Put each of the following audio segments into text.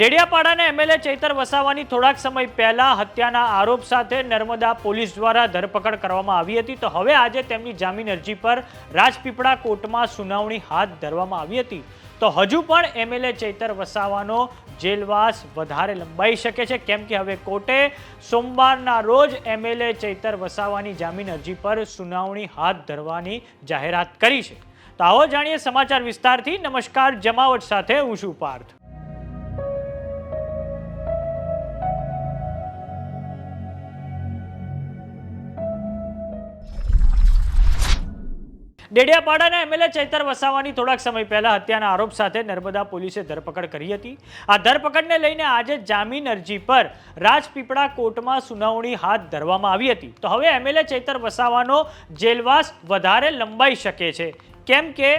ડેડિયાપાડાના MLA Chaitar વસાવાની થોડાક સમય પહેલા હત્યાના આરોપ સાથે નર્મદા પોલીસ દ્વારા ધરપકડ કરવામાં આવી હતી. તો હવે આજે તેમની જામીન અરજી પર રાજપીપળા કોર્ટમાં સુનાવણી હાથ ધરવામાં આવી હતી. તો હજુ પણ એમએલએ ચૈતર વસાવાનો જેલવાસ વધારે લંબાઈ શકે છે, કેમ કે હવે કોર્ટે સોમવારના રોજ એમએલએ ચૈતર વસાવાની જામીન અરજી પર સુનાવણી હાથ ધરવાની જાહેરાત કરી છે. તો આવો જાણીએ સમાચાર વિસ્તારથી. નમસ્કાર, જમાવટ સાથે હું છું પાર્થ. ડેડિયાપાડાના એમએલએ ચૈતર વસાવાની થોડાક સમય પહેલા હત્યાના આરોપ સાથે નર્મદા પોલીસે ધરપકડ કરી હતી. આ ધરપકડને લઈને આજે જામીન અરજી પર રાજપીપળા કોર્ટમાં સુનાવણી હાથ ધરવામાં આવી હતી. તો હવે એમએલએ ચૈતર વસાવાનો જેલવાસ વધારે લંબાઈ શકે છે, કેમ કે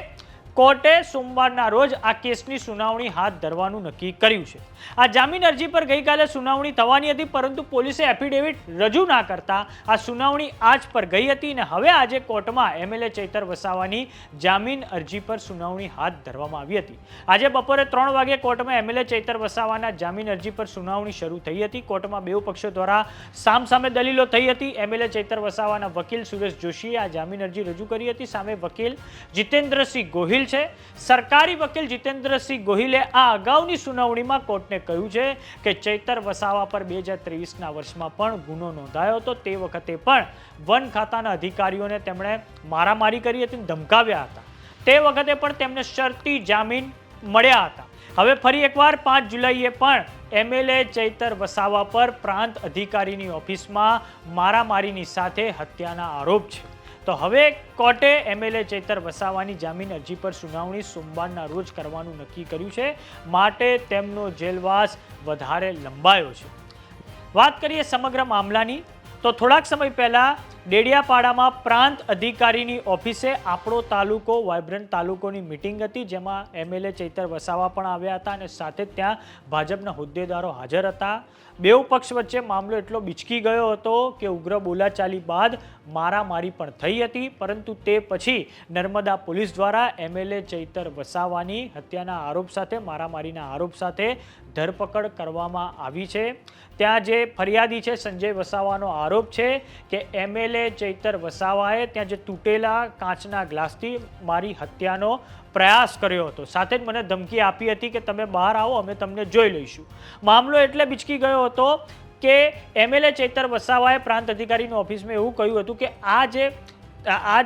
કોર્ટે સોમવારના રોજ આ કેસની સુનાવણી હાથ ધરવાનું નક્કી કર્યું છે. આ જામીન અરજી પર ગઈકાલે સુનાવણી થવાની હતી, પરંતુ પોલીસે એફિડેવિટ રજૂ ના કરતા આ સુનાવણી આજ પર ગઈ હતી અને હવે આજે કોર્ટમાં એમએલએ ચૈતર વસાવાની જામીન અરજી પર સુનાવણી હાથ ધરવામાં આવી હતી. આજે બપોરે 3 વાગે કોર્ટમાં એમએલએ ચૈતર વસાવાના જામીન અરજી પર સુનાવણી શરૂ થઈ હતી. કોર્ટમાં બેઉ પક્ષો દ્વારા સામસામે દલીલો થઈ હતી. એમએલએ ચૈતર વસાવાના વકીલ સુરેશ જોશીએ આ જામીન અરજી રજૂ કરી હતી. સામે વકીલ જીતેન્દ્રસિંહ ગોહિલ છે. સરકારી વકીલ જીતેન્દ્રસિંહ ગોહિલે આ અગાઉની સુનાવણીમાં કોર્ટને કહ્યું છે કે ચૈતર વસાવા પર 2023ના વર્ષમાં પણ ગુનો નોંધાયો હતો. તે વખતે પણ વન ખાતાના અધિકારીઓને તેમણે મારામારી કરી હતી, ધમકાવ્યા હતા. તે વખતે પણ તેમને શરતી જામીન મળ્યા હતા. હવે ફરી એકવાર 5 જુલાઈએ પણ એમએલએ ચૈતર વસાવા પર પ્રાંત અધિકારીની ઓફિસમાં મારામારીની સાથે હત્યાના આરોપ છે. તો હવે કોર્ટે એમએલએ ચૈતર વસાવાની જામીન અરજી પર સુનાવણી સોમવારના રોજ કરવાનું નક્કી કર્યું છે, માટે તેમનો જેલવાસ વધારે લંબાયો છે. વાત કરીએ સમગ્ર મામલાની, તો થોડાક સમય પહેલા ડેડિયાપાડામાં પ્રાંત અધિકારીની ઓફિસે આપણો તાલુકો વાઇબ્રન્ટ તાલુકોની મિટિંગ હતી, જેમાં એમએલએ ચૈતર વસાવા પણ આવ્યા હતા અને સાથે ત્યાં ભાજપના હોદ્દેદારો હાજર હતા. બેઉ પક્ષ વચ્ચે મામલો એટલો બિચકી ગયો હતો કે ઉગ્ર બોલાચાલી બાદ મારામારી પણ થઈ હતી, પરંતુ તે પછી નર્મદા પોલીસ દ્વારા એમએલએ ચૈતર વસાવાની હત્યાના આરોપ સાથે મારામારીના આરોપ સાથે ધરપકડ કરવામાં આવી છે. ત્યાં જે ફરિયાદી છે સંજય વસાવાનો આરોપ છે કે એમએલએ ચૈતર વસાવાએ ત્યાં જે તૂટેલા કાચના ગ્લાસથી મારી હત્યાનો પ્રયાસ કર્યો હતો. સાથે જ મને ધમકી આપી હતી કે તમે બહાર આવો, અમે તમને જોઈ લઈશું. મામલો એટલે બિચકી ગયો હતો કે એમએલએ ચૈતર વસાવાએ પ્રાંત અધિકારીની ઓફિસમાં એવું કહ્યું હતું કે આ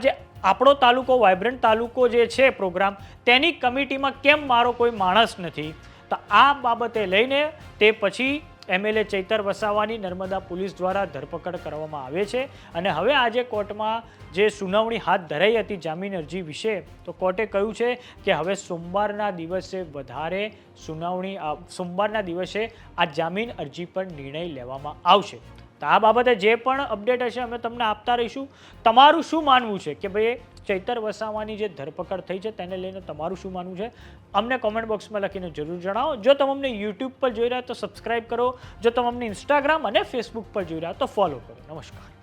જે આપણો તાલુકો વાઇબ્રન્ટ તાલુકો જે છે પ્રોગ્રામ, તેની કમિટીમાં કેમ મારો કોઈ માણસ નથી. તો આ બાબતે લઈને તે પછી એમએલએ ચૈતર વસાવાની નર્મદા પોલીસ દ્વારા ધરપકડ કરવામાં આવે છે. અને હવે આજે કોર્ટમાં જે સુનાવણી હાથ ધરાઈ હતી જામીન અરજી વિશે, તો કોર્ટે કહ્યું છે કે હવે સોમવારના દિવસે આ જામીન અરજી પર નિર્ણય લેવામાં આવશે. તો આ બાબતે જે પણ અપડેટ હશે અમે તમને આપતા રહીશું. તમારું શું માનવું છે કે ભાઈ ચૈતર વસાવાની જે ધરપકડ થઈ છે તેને લઈને તમારું શું માનવું છે, અમને કોમેન્ટ બોક્સમાં લખીને જરૂર જણાવો. જો તમે અમને યુટ્યુબ પર જોઈ રહ્યા તો સબસ્ક્રાઇબ કરો. જો તમે અમને ઇન્સ્ટાગ્રામ અને ફેસબુક પર જોઈ રહ્યા તો ફોલો કરો. નમસ્કાર.